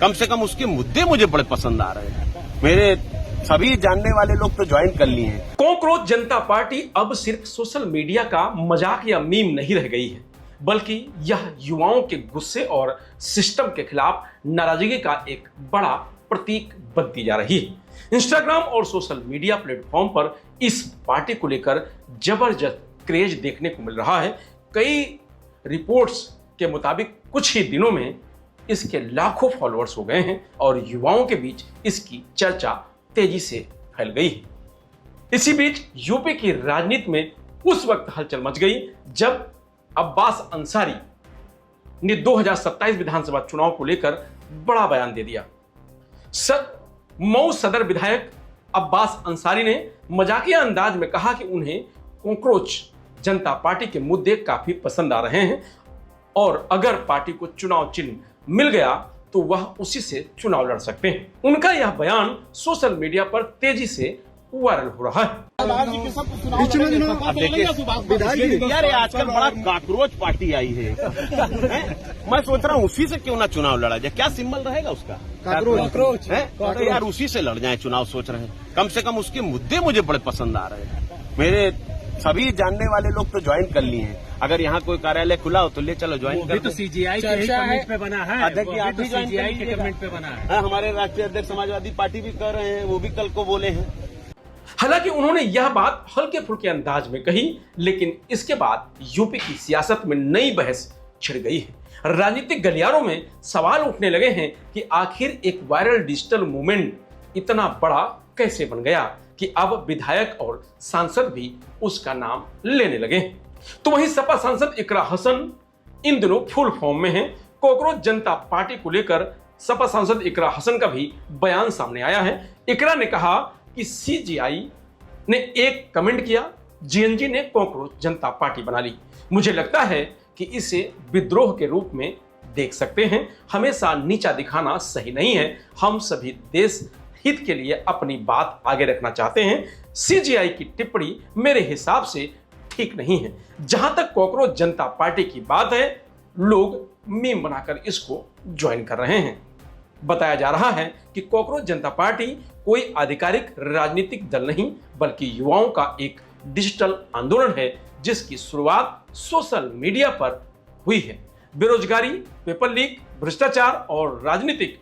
कम से कम उसके मुद्दे मुझे बड़े पसंद आ रहे हैं। मेरे सभी जानने वाले लोग तो ज्वाइन कर लिए हैं। कॉकरोच जनता पार्टी अब सिर्फ सोशल मीडिया का मजाक या मीम नहीं रह गई है, बल्कि यह युवाओं के गुस्से और सिस्टम के खिलाफ नाराजगी का एक बड़ा प्रतीक बनती जा रही है। इंस्टाग्राम और सोशल मीडिया प्लेटफॉर्म पर इस पार्टी को लेकर जबरदस्त क्रेज देखने को मिल रहा है। कई रिपोर्ट्स के मुताबिक कुछ ही दिनों में इसके लाखों फॉलोअर्स हो गए हैं और युवाओं के बीच इसकी चर्चा तेजी से फैल गई है। इसी बीच यूपी की राजनीति में उस वक्त हलचल मच गई जब अब्बास अंसारी ने 2027 विधानसभा चुनाव को लेकर बड़ा बयान दे दिया। मऊ सदर विधायक अब्बास अंसारी ने मजाकिया अंदाज में कहा कि उन्हें कॉकरोच जनता पार्टी के मुद्दे काफी पसंद आ रहे हैं और अगर पार्टी को चुनाव चिन्ह मिल गया तो वह उसी से चुनाव लड़ सकते हैं। उनका यह बयान सोशल मीडिया पर तेजी से वायरल हो रहा है। अब देखिए यार, आजकल बड़ा कॉकरोच पार्टी आई है। मैं सोच रहा हूँ उसी से क्यों ना चुनाव लड़ा जाए। क्या सिंबल रहेगा उसका? कॉकरोच है। तो यार उसी से लड़ जाए चुनाव, सोच रहे हैं। कम से कम उसके मुद्दे मुझे बड़े पसंद आ रहे हैं। मेरे सभी जानने वाले लोग तो ज्वाइन कर लिए हैं। अगर यहाँ कोई कार्यालय खुला हो तो ले चलो ज्वाइन कर। तो सीजीआई के कमेंट पे बना है। अध्यक्ष आप भी सीजीआई के कमेंट पे बना है। हमारे राष्ट्रीय अध्यक्ष समाजवादी पार्टी भी कर रहे हैं, वो भी कल को बोले हैं। हालांकि उन्होंने यह बात हल्के फुल्के अंदाज में कही, लेकिन इसके बाद यूपी की सियासत में नई बहस छिड़ गई है। राजनीतिक गलियारों में सवाल उठने लगे हैं कि आखिर एक वायरल डिजिटल मूवमेंट इतना बड़ा कैसे बन गया कि अब विधायक और सांसद भी उसका नाम लेने लगे। तो वहीं सपा सांसद इकरा हसन इन दिनों फुल फॉर्म में हैं। कॉकरोच जनता पार्टी को लेकर सपा सांसद इकरा हसन का भी बयान सामने आया है। इकरा ने कहा कि सीजीआई ने एक कमेंट किया, जीएनजी ने कॉकरोच जनता पार्टी बना ली। मुझे लगता है कि इसे विद्रोह के रूप में देख सकते हैं। हमेशा नीचा दिखाना सही नहीं है। हम सभी देश हित के लिए अपनी बात आगे रखना चाहते हैं। सीजीआई की टिप्पणी मेरे हिसाब से ठीक नहीं है। जहां तक कॉकरोच जनता पार्टी की बात है, लोग मीम बनाकर इसको ज्वाइन कर रहे हैं। बताया जा रहा है कि कॉकरोच जनता पार्टी कोई आधिकारिक राजनीतिक दल नहीं, बल्कि युवाओं का एक डिजिटल आंदोलन है जिसकी शुरुआत सोशल मीडिया पर हुई है। बेरोजगारी, पेपर लीक, भ्रष्टाचार और राजनीतिक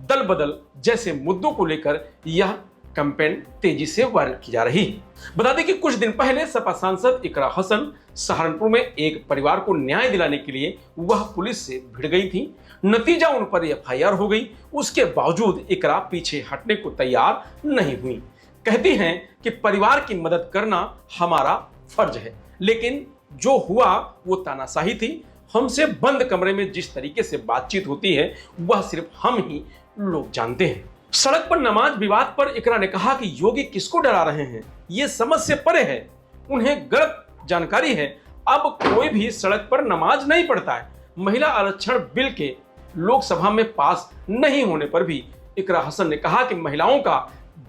दल बदल जैसे मुद्दों को लेकर यह कैंपेन तेजी से वायरल की जा रही है। बता दें कि कुछ दिन पहले सपा सांसद इकरा हसन सहारनपुर में एक परिवार को न्याय दिलाने के लिए वह पुलिस से भिड़ गई थी। नतीजा उन पर एफआईआर हो गई। उसके बावजूद इकरा पीछे हटने को तैयार नहीं हुई। कहती हैं कि परिवार की मदद करना हमारा फर्ज है, लेकिन जो हुआ वो तानाशाही थी। हमसे बंद कमरे में जिस तरीके से बातचीत होती है वह सिर्फ हम ही लोग जानते हैं। सड़क पर नमाज विवाद पर इकरा ने कहा कि योगी किसको डरा रहे हैं, ये समझ से परे है। उन्हें गलत जानकारी है। अब कोई भी सड़क पर नमाज नहीं पढ़ता है। महिला आरक्षण बिल के लोकसभा में पास नहीं होने पर भी इकरा हसन ने कहा कि महिलाओं का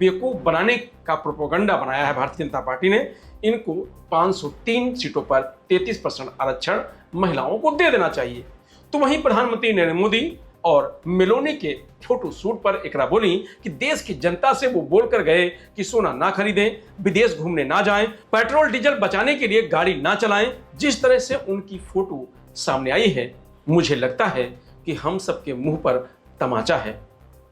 बेवकूफ बनाने का प्रोपेगेंडा बनाया है भारतीय जनता पार्टी ने। इनको 503 सीटों पर 33% आरक्षण महिलाओं को दे देना चाहिए। तो वहीं प्रधानमंत्री नरेंद्र मोदी और मेलोनी के फोटो शूट पर इकरा बोली कि देश की जनता से वो बोलकर गए कि सोना ना खरीदें, विदेश घूमने ना जाएं, पेट्रोल डीजल बचाने के लिए गाड़ी ना चलाएं। जिस तरह से उनकी फोटो सामने आई है, मुझे लगता है कि हम सबके मुंह पर तमाचा है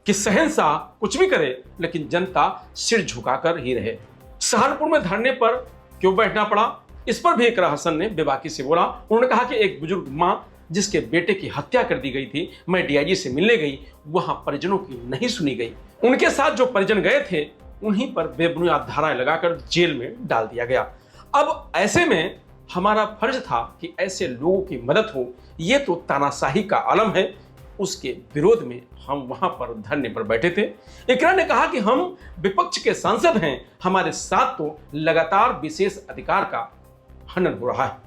कि शहंशाह कुछ भी करे लेकिन जनता सिर झुकाकर ही रहे। सहारनपुर में धरने पर क्यों बैठना पड़ा, इस पर भी इकरा हसन ने बेबाकी से बोला। उन्होंने कहा कि एक बुजुर्ग मां जिसके बेटे की हत्या कर दी गई थी, मैं डीआईजी से मिलने गई, वहां परिजनों की नहीं सुनी गई। उनके साथ जो परिजन गए थे उन्हीं पर बेबुनियाद धाराएं लगाकर जेल में डाल दिया गया। अब ऐसे में हमारा फर्ज था कि ऐसे लोगों की मदद हो। ये तो तानाशाही का आलम है। उसके विरोध में हम वहां पर धरने पर बैठे थे। इकरा ने कहा कि हम विपक्ष के सांसद हैं, हमारे साथ तो लगातार विशेष अधिकार का हनन हो रहा है।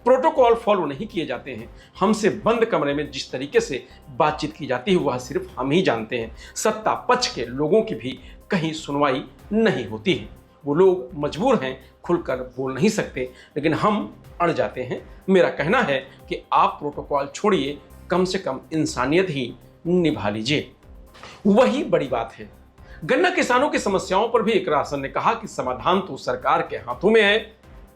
प्रोटोकॉल फॉलो नहीं किए जाते हैं। हमसे बंद कमरे में जिस तरीके से बातचीत की जाती है वह सिर्फ हम ही जानते हैं। सत्ता पक्ष के लोगों की भी कहीं सुनवाई नहीं होती है। वो लोग मजबूर हैं, खुलकर बोल नहीं सकते, लेकिन हम अड़ जाते हैं। मेरा कहना है कि आप प्रोटोकॉल छोड़िए, कम से कम इंसानियत ही निभा लीजिए। वही बड़ी बात है। गन्ना किसानों की समस्याओं पर भी इकरा हसन ने कहा कि समाधान तो सरकार के हाथों में है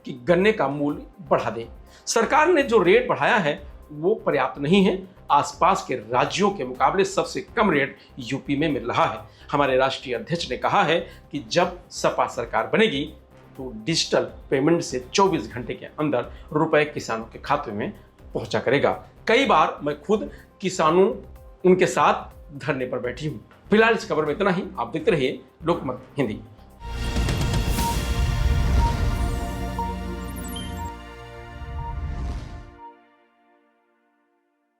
कि गन्ने का मूल्य बढ़ा दे। सरकार ने जो रेट बढ़ाया है वो पर्याप्त नहीं है। आसपास के राज्यों के मुकाबले सबसे कम रेट यूपी में मिल रहा है। हमारे राष्ट्रीय अध्यक्ष ने कहा है कि जब सपा सरकार बनेगी तो डिजिटल पेमेंट से 24 घंटे के अंदर रुपए किसानों के खाते में पहुंचा करेगा। कई बार मैं खुद किसानों उनके साथ धरने पर बैठी हूं। फिलहाल इस खबर में इतना ही। आप देखते रहिए लोकमत हिंदी।